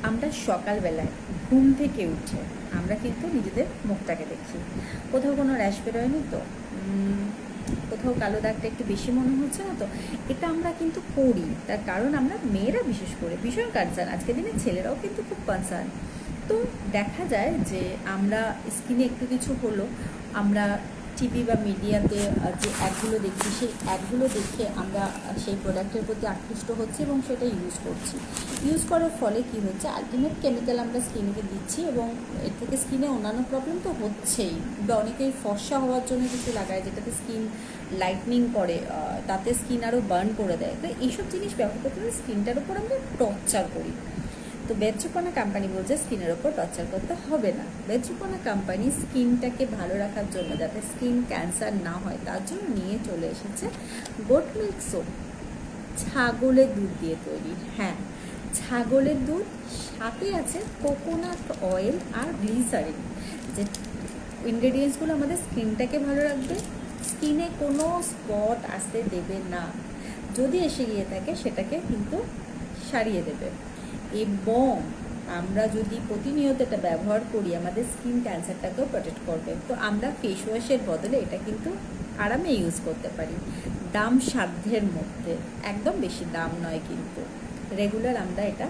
আমরা সকালবেলায় ঘুম থেকে উঠে আমরা কিন্তু নিজেদের মুখটাকে দেখি। কোথাও কোনো র্যাশ বেরোয়নি তো, কোথাও কালো দাগটা একটু বেশি মনে হচ্ছে না তো, এটা আমরা কিন্তু করি। তার কারণ আমরা মেয়েরা বিশেষ করে ভীষণ কনসার্ন, আজকের দিনে ছেলেরাও কিন্তু খুব কনসার্ন। তো দেখা যায় যে আমরা স্কিনে একটু কিছু হলো, আমরা টিভি বা মিডিয়াতে যে অ্যাডগুলো দেখছি, সেই অ্যাডগুলো দেখে আমরা সেই প্রোডাক্টের প্রতি আকৃষ্ট হচ্ছি এবং সেটা ইউজ করছি। ইউজ করার ফলে কী হচ্ছে, আলটিমেট কেমিক্যাল আমরা স্কিনকে দিচ্ছি এবং এর থেকে স্কিনে অন্যান্য প্রবলেম তো হচ্ছেই। বা অনেকেই ফর্সা হওয়ার জন্য কিছু লাগায় যেটাতে স্কিন লাইটনিং করে, তাতে স্কিন আরও বার্ন করে দেয়। তো এইসব জিনিস ব্যবহার করতে হলে স্কিনটার উপর আমরা টর্চার করি। তো বেচুপনা কোম্পানি বলছে স্কিনের ওপর টর্চার করতে হবে না। বেচুপনা কোম্পানি স্কিনটাকে ভালো রাখার জন্য, যাতে স্কিন ক্যান্সার না হয়, তার জন্য নিয়ে চলে এসেছে গোট মিল্ক সোপ, ছাগলের দুধ দিয়ে তৈরি। হ্যাঁ, ছাগলের দুধ, সাথে আছে কোকোনাট অয়েল আর গ্লিসারিন, যে ইনগ্রেডিয়েন্টসগুলো আমাদের স্কিনটাকে ভালো রাখবে, স্কিনে কোনো স্পট আসতে দেবে না, যদি এসে গিয়ে থাকে সেটাকে কিন্তু সারিয়ে দেবে। এবং আমরা যদি প্রতিনিয়ত এটা ব্যবহার করি, আমাদের স্কিন ক্যান্সারটাকেও প্রোটেক্ট করবে। তো আমরা ফেস ওয়াশের বদলে এটা কিন্তু আরামে ইউজ করতে পারি, দাম সাধ্যের মধ্যে, একদম বেশি দাম নয়, কিন্তু রেগুলার আমরা এটা